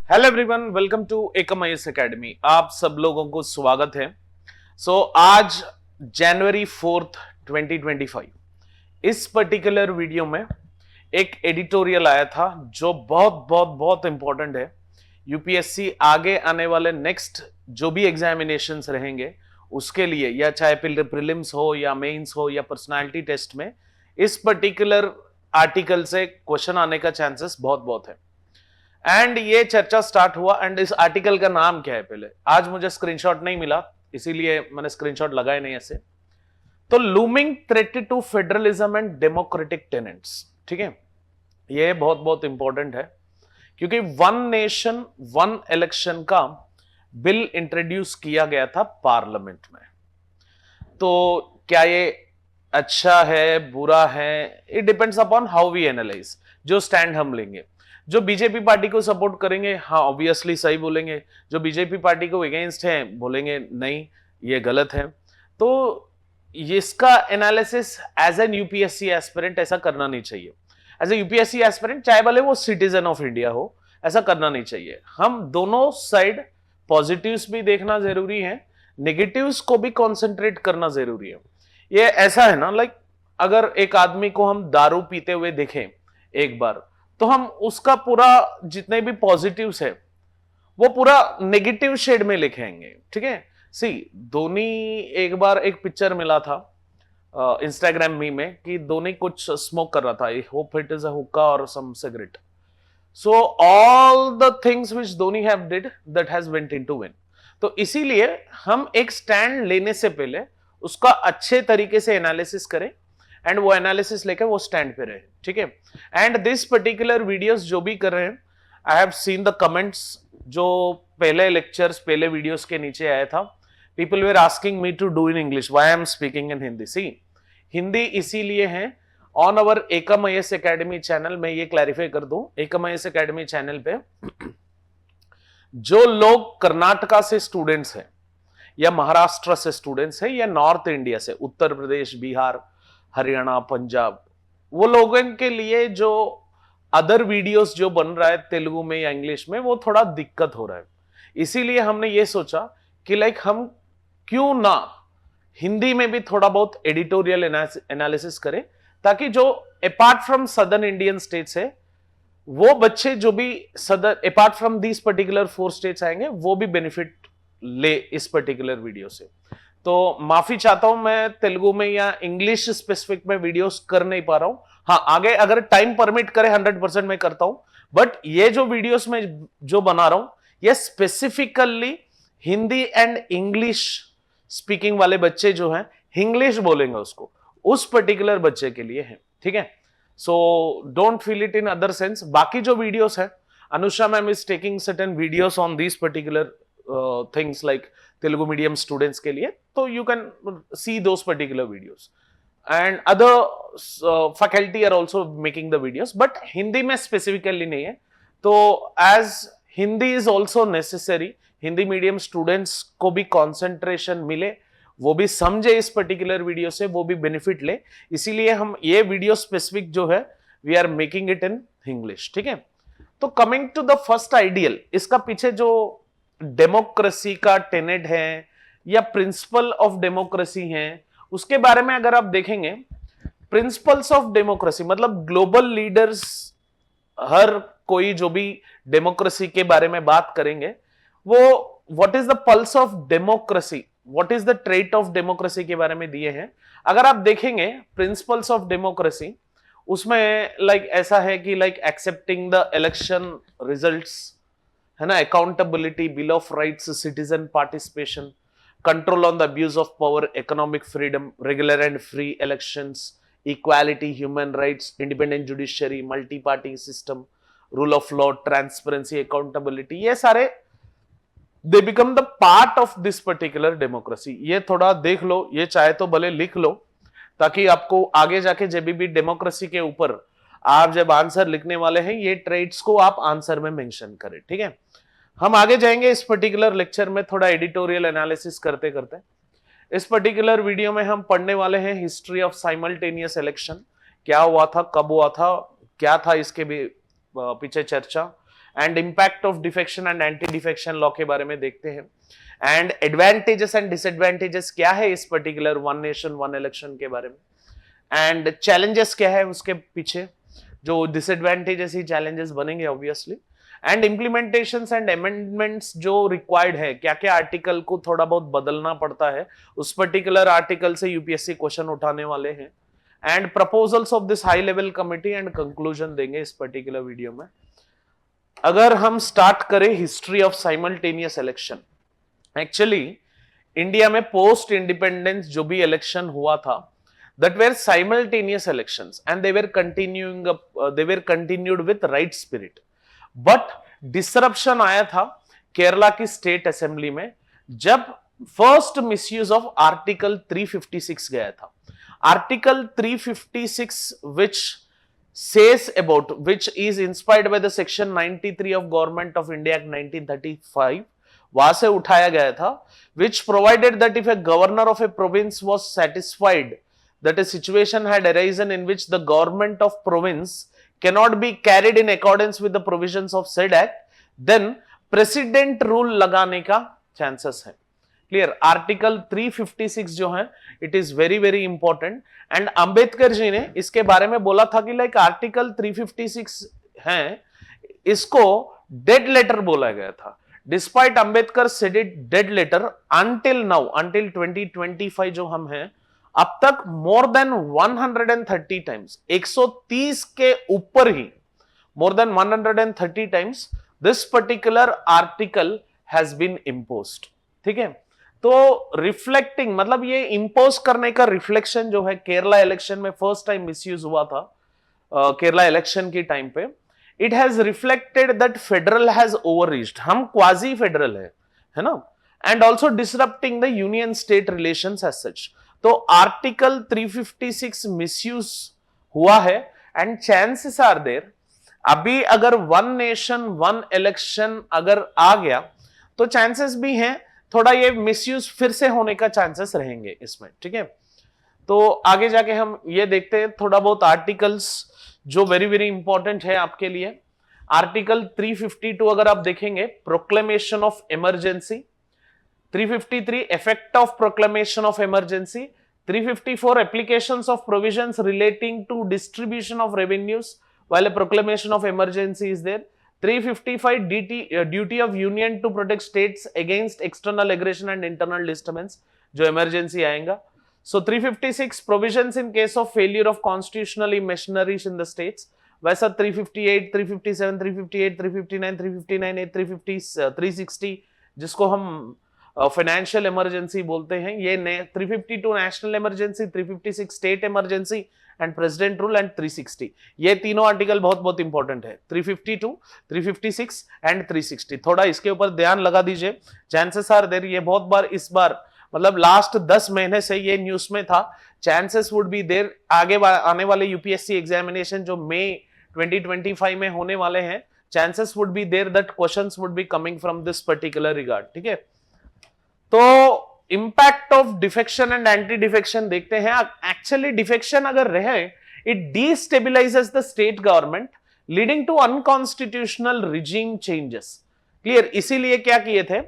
Hello everyone, welcome to Ekam IAS academy. आप सब लोगों को स्वागत है। आज जनवरी 4th 2025 इस पर्टिकुलर वीडियो में एक एडिटोरियल आया था जो बहुत बहुत बहुत इंपॉर्टेंट है। यूपीएससी आगे आने वाले नेक्स्ट जो भी एग्जामिनेशंस रहेंगे उसके लिए, या चाहे प्रीलिम्स हो या मेंस हो या पर्सनालिटी टेस्ट में, इस पर्टिकुलर आर्टिकल से क्वेश्चन आने का चांसेस बहुत बहुत है। एंड ये चर्चा स्टार्ट हुआ। एंड इस आर्टिकल का नाम क्या है? पहले आज मुझे स्क्रीनशॉट नहीं मिला, इसीलिए मैंने स्क्रीनशॉट लगाए नहीं ऐसे। तो looming threat to federalism and democratic tenets, ठीक है। ये बहुत बहुत इंपॉर्टेंट है क्योंकि वन नेशन वन इलेक्शन का बिल इंट्रोड्यूस किया गया था पार्लियामेंट में। तो क्या ये अच्छा है, बुरा है? It depends upon how we analyse, जो स्टैंड हम लेंगे। जो बीजेपी पार्टी को सपोर्ट करेंगे, हाँ ऑब्वियसली सही बोलेंगे। जो बीजेपी पार्टी को अगेंस्ट है बोलेंगे नहीं ये गलत है। तो इसका analysis as an UPSC aspirant ऐसा करना नहीं चाहिए। एज ए यूपीएससी एस्पिरेंट, चाहे भले वो सिटीजन ऑफ इंडिया हो, ऐसा करना नहीं चाहिए। हम दोनों साइड पॉजिटिव्स भी देखना जरूरी है, नेगेटिव्स को भी कॉन्सेंट्रेट करना जरूरी है। ये ऐसा है ना, लाइक अगर एक आदमी को हम दारू पीते हुए देखें एक बार, तो हम उसका पूरा जितने भी पॉजिटिव्स है वो पूरा नेगेटिव शेड में लिखेंगे, ठीक है। सी धोनी, एक बार एक पिक्चर मिला था इंस्टाग्राम में कि धोनी कुछ स्मोक कर रहा था। I hope it is a hookah और some cigarette. So all the things which Dhoni have did that has went into win. तो इसीलिए हम एक स्टैंड लेने से पहले उसका अच्छे तरीके से एनालिसिस करें एंड वो एनालिसिस लेकर वो स्टैंड पे रहे, ठीक है। एंड दिस पर्टिकुलर वीडियोस जो भी कर रहे हैं, I have seen the comments जो पहले लेक्चर्स, पहले वीडियोस के नीचे आया था। People were asking me to do in English, why I am speaking in Hindi. See Hindi इसीलिए है on our Ekam IAS academy channel. मैं ये क्लैरिफाई कर दूं, एकम आईएएस एकेडमी चैनल पे जो लोग कर्नाटका से स्टूडेंट्स हैं या महाराष्ट्र से स्टूडेंट्स हैं या नॉर्थ इंडिया से, उत्तर प्रदेश, बिहार, हरियाणा, पंजाब, वो लोगों के लिए जो अदर वीडियोस जो बन रहा है तेलुगु में या इंग्लिश में, वो थोड़ा दिक्कत हो रहा है। इसीलिए हमने ये सोचा कि लाइक हम क्यों ना हिंदी में भी थोड़ा बहुत एडिटोरियल एनालिसिस करें, ताकि जो apart from southern Indian states है वो बच्चे जो भी सदर apart from these particular 4 states आएंगे वो भी बेनिफिट ले इस पर्टिकुलर वीडियो से। तो माफी चाहता हूं, मैं तेलुगु में या इंग्लिश स्पेसिफिक में वीडियोस कर नहीं पा रहा हूं। हाँ, आगे अगर टाइम परमिट करे 100% मैं करता हूं। बट ये जो वीडियोस में जो बना रहा हूं ये specifically Hindi and English speaking वाले बच्चे जो हैं, इंग्लिश बोलेंगे उसको, उस पर्टिकुलर बच्चे के लिए है, ठीक है। So don't feel it in other sense. बाकी जो वीडियोस है, Anusha ma'am is taking certain videos on this particular things like Telugu medium students के लिए, तो you can see those particular videos and other faculty are also making the videos, but Hindi में specifically नहीं है। तो as Hindi is also necessary, Hindi medium students को भी concentration मिले, वो भी समझे इस पर्टिकुलर वीडियो से, वो भी बेनिफिट ले, इसीलिए हम ये वीडियो स्पेसिफिक जो है we are making it in English, ठीक है। तो coming to the first ideal, इसका पीछे जो डेमोक्रेसी का टेनेट है या प्रिंसिपल ऑफ डेमोक्रेसी है, उसके बारे में अगर आप देखेंगे, प्रिंसिपल्स ऑफ डेमोक्रेसी मतलब ग्लोबल लीडर्स, हर कोई जो भी डेमोक्रेसी के बारे में बात करेंगे वो what is the pulse of democracy, what is the trait of democracy के बारे में दिए हैं। अगर आप देखेंगे प्रिंसिपल्स ऑफ डेमोक्रेसी, उसमें लाइक ऐसा है कि like accepting the election results, है ना, accountability, bill of rights, citizen participation, control on the abuse of power, economic freedom, regular and free elections, equality, human rights, independent judiciary, multi party system, rule of law, transparency, accountability, ये सारे they become the part of this particular democracy. ये थोड़ा देख लो, ये चाहे तो भले लिख लो, ताकि आपको आगे जाके जब भी डेमोक्रेसी के ऊपर आप जब आंसर लिखने वाले हैं, ये ट्रेड्स को आप आंसर में मेंशन करें, ठीक है। हम आगे जाएंगे इस पर्टिकुलर लेक्चर में थोड़ा एडिटोरियल एनालिसिस करते करते। इस पर्टिकुलर वीडियो में हम पढ़ने वाले हैं हिस्ट्री ऑफ साइमल्टेनियस इलेक्शन, क्या हुआ था, कब हुआ था, क्या था इसके भी पीछे चर्चा, and impact of defection and anti defection law के बारे में देखते हैं, एंड एडवांटेजेस एंड डिसएडवांटेजेस क्या है इस particular one nation one election के बारे में, एंड चैलेंजेस क्या है उसके पीछे, जो डिसएडवांटेजेस ही चैलेंजेस बनेंगे ऑब्वियसली, एंड इंप्लीमेंटेशंस एंड अमेंडमेंट्स जो रिक्वायर्ड है, क्या क्या आर्टिकल को थोड़ा बहुत बदलना पड़ता है, उस पर्टिकुलर आर्टिकल से यूपीएससी क्वेश्चन उठाने वाले हैं, and proposals of this high level committee and conclusion देंगे इस पर्टिकुलर वीडियो में। अगर हम स्टार्ट करें history of simultaneous election, actually India में पोस्ट इंडिपेंडेंस जो भी इलेक्शन हुआ था, that were simultaneous elections and they were continued with right spirit, but disruption आया था केरला की स्टेट असेंबली में जब फर्स्ट मिसयूज ऑफ आर्टिकल 356 गया था। Article 356 which says about, which is inspired by the section 93 of Government of India Act 1935, वहां से उठाया गया था, which provided that if a governor of a province was satisfied that a situation had arisen in which the government of province cannot be carried in accordance with the provisions of said act, then precedent rule लगाने का chances है। Clear? Article 356 जो है it is very very important, and Ambedkar ji ने इसके बारे में बोला था कि लाइक आर्टिकल 356 है, इसको डेड लेटर बोला गया था। Despite Ambedkar said it dead letter, until now, until 2025 जो हम हैं, अब तक मोर देन 130 टाइम्स, 130 के ऊपर ही, more than 130 times this particular article has been imposed. ठीक है, तो रिफ्लेक्टिंग, मतलब ये इंपोज करने का रिफ्लेक्शन जो है, केरला इलेक्शन में फर्स्ट टाइम मिसयूज हुआ था केरला इलेक्शन की टाइम पे, it has reflected that federal has overreached, हम क्वाजी फेडरल है ना, and also disrupting the union state relations as such. तो आर्टिकल 356 मिसयूज हुआ है, एंड चांसेस आर देयर, अभी अगर वन नेशन वन इलेक्शन अगर आ गया तो चांसेस भी हैं थोड़ा ये मिसयूज फिर से होने का चांसेस रहेंगे इसमें। ठीक है, तो आगे जाके हम ये देखते हैं थोड़ा बहुत आर्टिकल्स जो वेरी वेरी इंपॉर्टेंट है आपके लिए। आर्टिकल 352 अगर आप देखेंगे, proclamation of emergency, 353 effect of proclamation of emergency, 354 applications of provisions relating to distribution of revenues while a proclamation of emergency is there, 355 duty of union to protect states against external aggression and internal disturbance जो emergency आएगा। So 356 provisions in case of failure of constitutionally machineries in the states, वैसा 358, 357, 358, 359, 359, 360 जिसको हम financial emergency बोलते हैं, ये 352 national emergency, 356 state emergency and president rule, and 360, ये तीनों आर्टिकल बहुत बहुत इंपॉर्टेंट है, 352, 356 एंड 360। थोड़ा इसके ऊपर ध्यान लगा दीजिए, चांसेस आर देयर, ये बहुत बार इस बार मतलब लास्ट 10 महीने से ये न्यूज में था, चांसेस वुड बी देयर, आगे आने वाले यूपीएससी एग्जामिनेशन जो मई 2025 में होने वाले हैं, chances would be there that questions would be coming from this particular regard. ठीक है, तो impact of defection and anti defection देखते हैं। एक्चुअली डिफेक्शन अगर रहे, it destabilises the state government leading to unconstitutional regime changes. Clear, इसीलिए क्या किए थे,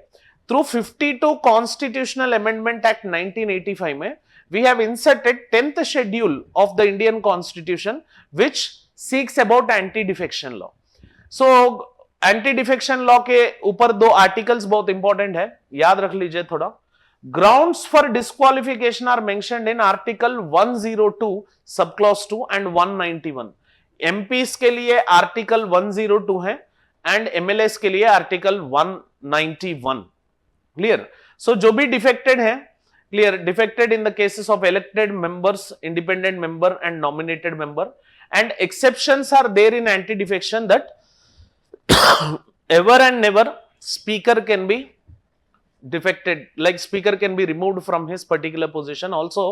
थ्रू 52 कॉन्स्टिट्यूशनल अमेंडमेंट एक्ट 1985 में we have inserted 10th schedule of the Indian constitution which seeks about anti defection law. So anti defection law के ऊपर 2 articles बहुत important है, याद रख लीजिए थोड़ा। Grounds for disqualification are mentioned in article 102 sub clause 2 and 191। MPs के लिए आर्टिकल 102 है एंड एमएलएस के लिए आर्टिकल 191। क्लियर, सो जो भी डिफेक्टेड है, clear, defected in the cases of elected members, independent member and nominated member, and exceptions are there in anti defection that ever and never speaker can be defected, like speaker can be removed from his particular position. Also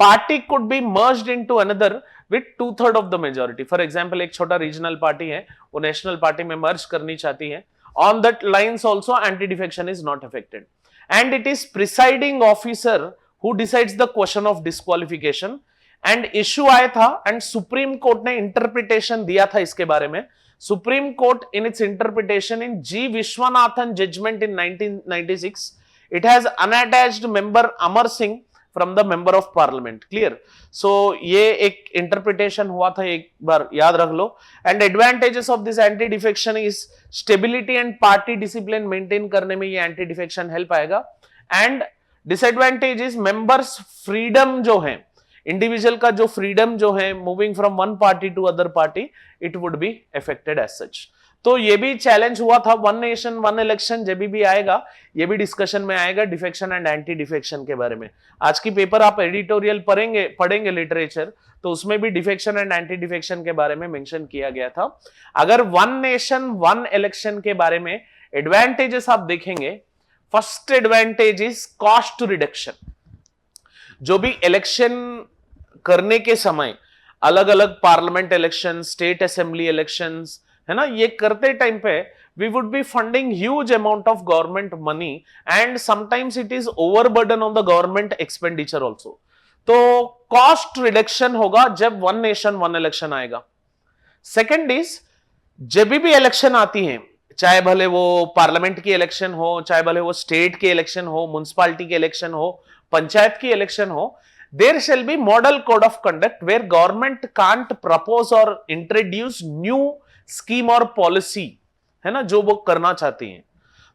party could be merged into another with 2/3 of the majority. For example, एक छोटा regional party है, वो national party में merge करनी चाहती है, on that lines also anti defection is not affected, and it is presiding officer who decides the question of disqualification, and issue आया था and Supreme Court ने interpretation दिया था इसके बारे में। Supreme Court, in its interpretation in G. Vishwanathan judgment in 1996, it has unattached member Amar Singh from the member of parliament. Clear? So ये एक interpretation हुआ था, एक बार याद रख लो. And advantages of this anti defection is stability and party discipline maintain करने में ये anti defection help आएगा. And disadvantage is members freedom जो है, इंडिविजुअल का जो फ्रीडम जो है moving from one party to other party, it would be affected as such. तो ये भी चैलेंज हुआ था. वन नेशन वन इलेक्शन जब भी आएगा ये भी डिस्कशन में आएगा, डिफेक्शन एंड एंटी डिफेक्शन के बारे में. आज की पेपर आप एडिटोरियल पढ़ेंगे लिटरेचर, तो उसमें भी डिफेक्शन एंड एंटी डिफेक्शन के बारे में मेंशन किया गया था. अगर वन नेशन वन इलेक्शन के बारे में एडवांटेजेस आप देखेंगे, first advantage is cost reduction. जो भी इलेक्शन करने के समय अलग अलग parliament election, state assembly elections है ना, ये करते टाइम पे we would be funding huge amount of government money and sometimes it is overburden on the government expenditure also. तो कॉस्ट रिडक्शन होगा जब वन नेशन वन इलेक्शन आएगा. Second is जब भी इलेक्शन आती है, चाहे भले वो पार्लियामेंट की इलेक्शन हो, चाहे भले वो स्टेट के इलेक्शन हो, म्युनिसिपैलिटी के इलेक्शन हो, पंचायत की इलेक्शन हो, there shall be model code of conduct where government can't propose or introduce new scheme or policy, है ना, जो वो करना चाहती हैं.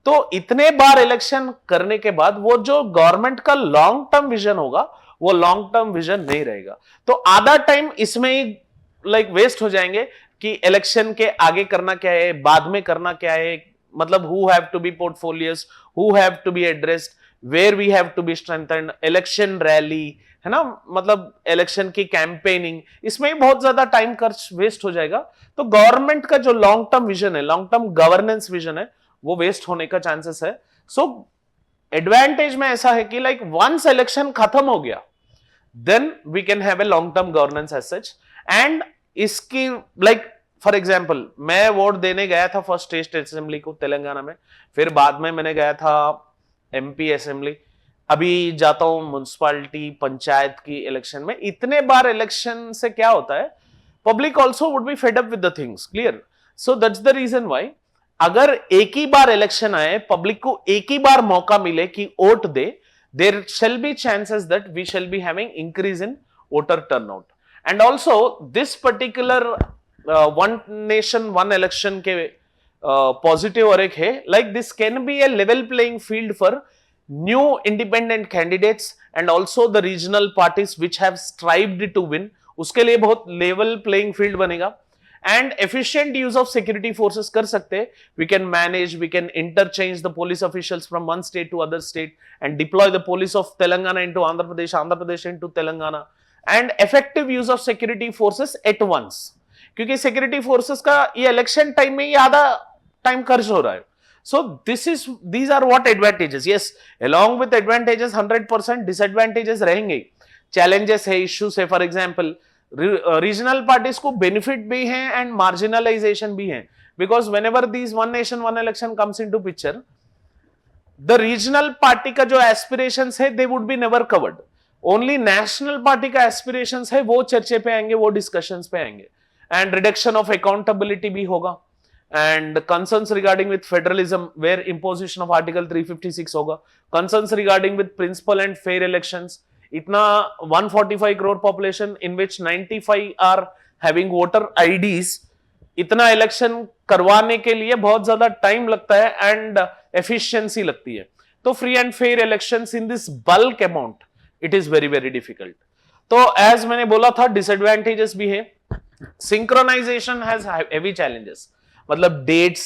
तो इतने बार इलेक्शन करने के बाद वो जो गवर्नमेंट का लॉन्ग टर्म विजन होगा वो लॉन्ग टर्म विजन नहीं रहेगा. तो आधा टाइम इसमें ही लाइक वेस्ट हो जाएंगे कि इलेक्शन के आगे करना क्या है, बाद में करना क्या है, मतलब who have to be portfolios, who have to be addressed, where we have to be strengthened, election rally है ना, मतलब इलेक्शन की कैंपेनिंग, इसमें ही बहुत ज्यादा टाइम खर्च वेस्ट हो जाएगा. तो गवर्नमेंट का जो लॉन्ग टर्म विजन है, लॉन्ग टर्म गवर्नेंस विजन है, वो वेस्ट होने का चांसेस है. सो एडवांटेज में ऐसा है कि लाइक वंस इलेक्शन खत्म हो गया then we can have a long term governance as such. And इसकी लाइक फॉर एग्जाम्पल मैं वोट देने गया था फर्स्ट स्टेट असेंबली को तेलंगाना में, फिर बाद में मैंने गया था एमपी असेंबली, अभी जाता हूं म्युनिसिपैलिटी पंचायत की इलेक्शन में. इतने बार इलेक्शन से क्या होता है, public also would be fed up with the things. Clear? So that's the reason why अगर एक ही बार इलेक्शन आए, पब्लिक को एक ही बार मौका मिले कि वोट दे, there shall be chances that we shall be having increase in voter turnout. And also this particular one nation one election के पॉजिटिव और एक है, like this can be a level playing field for new independent candidates and also the regional parties which have strived to win. उसके लिए बहुत level playing field बनेगा. And efficient use of security forces कर सकते हैं. We can manage, we can interchange the police officials from one state to other state and deploy the police of Telangana into Andhra Pradesh into Telangana. And effective use of security forces at once. क्योंकि security forces का ये election time में ही आधा time खर्च हो रहा है. So these are what advantages. Yes, along with advantages 100% disadvantages रहेंगे, challenges है, issues है. For example, regional parties को benefit भी है and marginalization भी है, because whenever these one nation one election comes into picture, the regional party का जो aspirations है they would be never covered. Only national party का aspirations है वो चर्चे पे आएंगे, वो discussions पे आएंगे. And reduction of accountability भी होगा. And concerns regarding with federalism where imposition of article 356 होगा, concerns regarding with principal and fair elections. इतना 145 crore population in which 95 are having voter IDs, इतना इलेक्शन करवाने के लिए बहुत ज्यादा टाइम लगता है एंड एफिशिएंसी लगती है. तो free and fair elections in this bulk amount it is very very difficult. तो एज मैंने बोला था डिसएडवांटेजेस भी है. सिंक्रोनाइजेशन हैज हेवी चैलेंजेस, मतलब डेट्स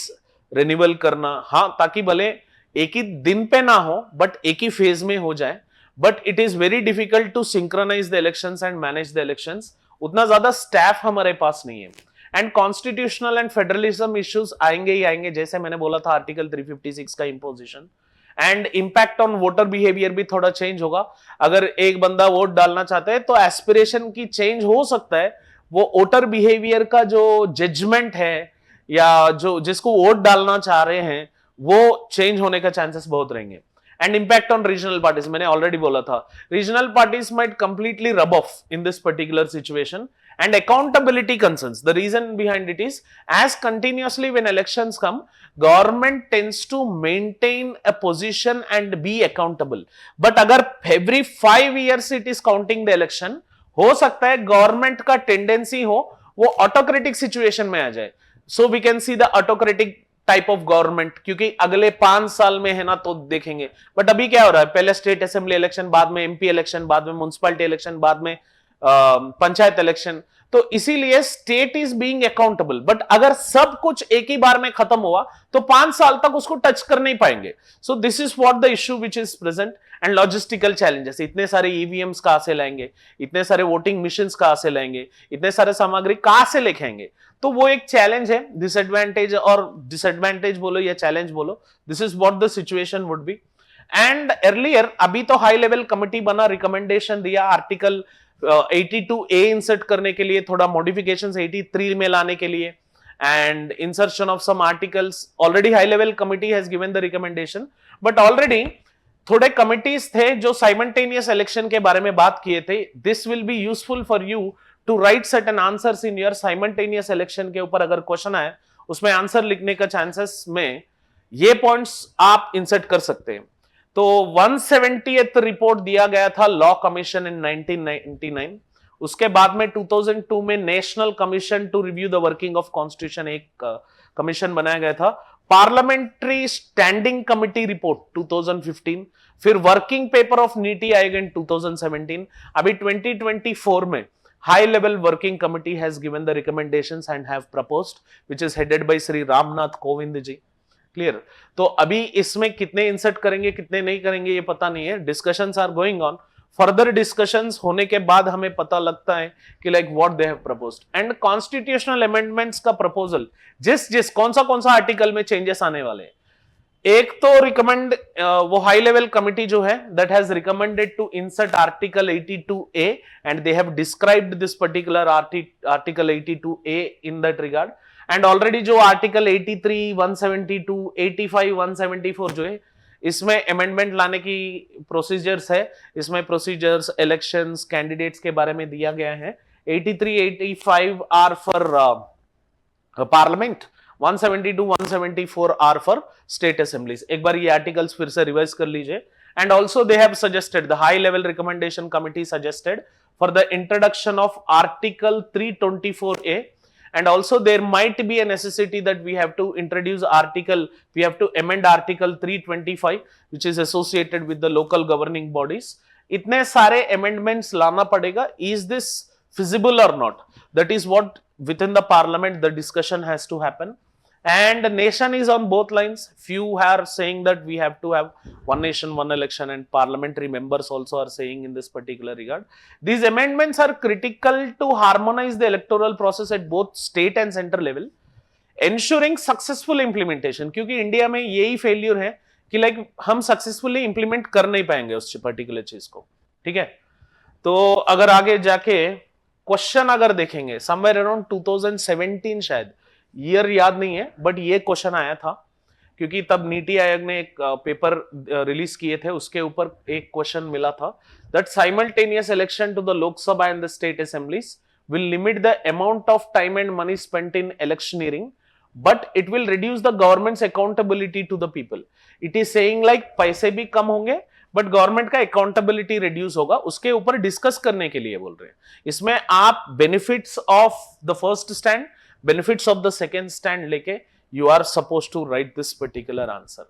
रिन्यूअल करना, हाँ, ताकि भले एक ही दिन पे ना हो बट एक ही फेज में हो जाए, but it is very difficult to synchronise the elections and manage the elections. उतना ज्यादा स्टाफ हमारे पास नहीं है. And constitutional and federalism issues आएंगे ही आएंगे, जैसे मैंने बोला था आर्टिकल 356 का imposition. And impact on voter behaviour भी थोड़ा चेंज होगा. अगर एक बंदा वोट डालना चाहता है तो एस्पिरेशन की चेंज हो सकता है, वो वोटर बिहेवियर का जो जजमेंट है या जो जिसको वोट डालना चाह रहे हैं वो चेंज होने का चांसेस बहुत रहेंगे. And impact on regional parties, मैंने ऑलरेडी बोला था regional parties might completely rub off in this particular situation and accountability concerns. The reason behind it is, as continuously when elections come, government tends to maintain a position and be accountable. But अगर every 5 years it is counting the election, हो सकता है government का tendency हो वो autocratic situation में आ जाए. So we can see the autocratic type of government, क्योंकि अगले 5 साल में है ना तो देखेंगे. बट अभी क्या हो रहा है, पहले स्टेट असेंबली इलेक्शन, बाद में एमपी इलेक्शन, बाद में म्युनिसिपैलिटी इलेक्शन, बाद में पंचायत इलेक्शन. तो इसीलिए state is being accountable. But अगर सब कुछ एक ही बार में खत्म हुआ तो 5 साल तक उसको टच कर नहीं पाएंगे. So this is what the issue which is present. And logistical challenges, इतने सारे ईवीएम्स कहां से लाएंगे, इतने सारे वोटिंग मशीन्स कहां से लाएंगे, इतने सारे सामग्री कहां से लेके आएंगे. तो वो एक चैलेंज है. डिसएडवांटेज और डिसएडवांटेज बोलो या चैलेंज बोलो, this is what the situation would be. And earlier अभी तो हाई लेवल कमिटी बना, रिकमेंडेशन दिया आर्टिकल 82A इंसर्ट करने के लिए, थोड़ा मॉडिफिकेशंस 83 में लाने के लिए, and insertion of some articles. Already high level committee has given the recommendation, but already थोड़े कमिटीज थे जो साइमल्टेनियस इलेक्शन के बारे में बात किए थे. This will be useful for you to write certain answers in your simultaneous election के ऊपर. अगर क्वेश्चन आए उसमें आंसर लिखने का चांसेस में ये पॉइंट्स आप इंसर्ट कर सकते हैं. तो 170th रिपोर्ट दिया गया था लॉ कमीशन इन 1999. उसके बाद में 2002 में national commission to review the working of constitution एक कमीशन बनाया गया था. पार्लियामेंट्री स्टैंडिंग कमिटी रिपोर्ट 2015, फिर working paper of NITI Aayog इन 2017. अभी 2024 में high level working committee has given the recommendations and have proposed, which is headed by Shri Ramnath Kovind ji. Clear. तो अभी इसमें कितने इंसर्ट करेंगे कितने नहीं करेंगे ये पता नहीं है. Discussions are going on. Further discussions होने के बाद हमें पता लगता है कि like what they have proposed. And constitutional amendments का प्रपोजल जिस कौन सा आर्टिकल में चेंजेस आने वाले हैं. एक तो रिकमेंड वो हाई लेवल कमिटी जो है that has recommended to insert article 82A and they have described this particular article 82A in that regard. And already जो आर्टिकल 83, 172, 85, 174 जो है इसमें अमेंडमेंट लाने की प्रोसीजर्स है. इसमें प्रोसीजर्स, इलेक्शंस, कैंडिडेट्स के बारे में दिया गया है. 83, 85 are for parliament, 172, 174 are for state assemblies. एक बार ये आर्टिकल्स फिर से रिवाइज कर लीजिए. And also they have suggested, the high level recommendation committee suggested for the introduction of article 324A. And also there might be a necessity that we have to amend article 325 which is associated with the local governing bodies. इतने सारे amendments लाना पड़ेगा. Is this feasible or not? That is what within the parliament the discussion has to happen. And the nation is on both lines. Few are saying that we have to have one nation, one election, and parliamentary members also are saying in this particular regard. These amendments are critical to harmonize the electoral process at both state and central level, ensuring successful implementation. क्योंकि India में यही failure है कि like हम successfully implement कर नहीं पाएंगे उस पर्टिकुलर चीज को. ठीक है. तो अगर आगे जाके क्वेश्चन अगर देखेंगे समवेयर अराउंड 2017, शायद ईयर याद नहीं है, बट ये क्वेश्चन आया था क्योंकि तब नीति आयोग ने एक पेपर रिलीज किए थे, उसके ऊपर एक क्वेश्चन मिला था that simultaneous election to the Lok Sabha and the state assemblies will limit the amount of time and money spent in electioneering, but it will reduce the government's accountability to the people. It is saying like पैसे भी कम होंगे but government का accountability reduce होगा. उसके ऊपर discuss करने के लिए बोल रहे हैं. इसमें आप benefits of the first stand, benefits of the second stand लेके you are suppose to write this particular answer.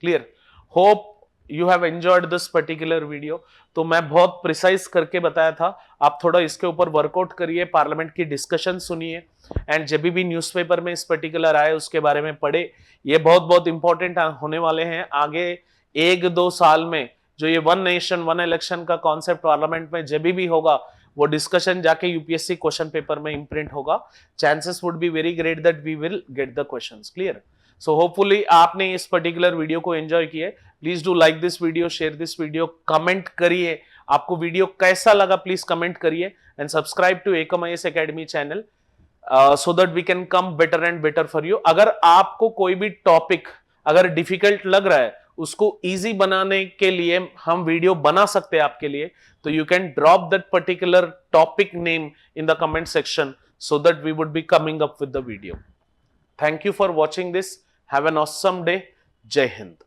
Clear. Hope you have enjoyed this particular video. तो मैं बहुत प्रिसाइज करके बताया था, आप थोड़ा इसके ऊपर वर्कआउट करिए, पार्लियामेंट की डिस्कशन सुनिए, एंड जब भी न्यूज़पेपर में इस पर्टिकुलर आए उसके बारे में पढ़े. ये बहुत बहुत इंपॉर्टेंट होने वाले हैं आगे 1-2 साल में. जो ये वन नेशन वन इलेक्शन का कॉन्सेप्ट पार्लियामेंट में जब भी होगा वो डिस्कशन जाके यूपीएससी क्वेश्चन पेपर में इंप्रिंट होगा. Chances would be very great that we will get the questions. Clear. So hopefully आपने इस पर्टिकुलर वीडियो को एंजॉय किए. Please do like this video, share this video, comment करिए आपको video कैसा लगा, प्लीज कमेंट करिए, and subscribe to Ekam IAS academy channel so that we can come better and better for you. अगर आपको कोई भी टॉपिक अगर डिफिकल्ट लग रहा है उसको इजी बनाने के लिए हम वीडियो बना सकते हैं आपके लिए, तो you can drop that particular topic name in the comment section so that we would be coming up with the video. Thank you for watching this. Have an awesome day. Jai Hind.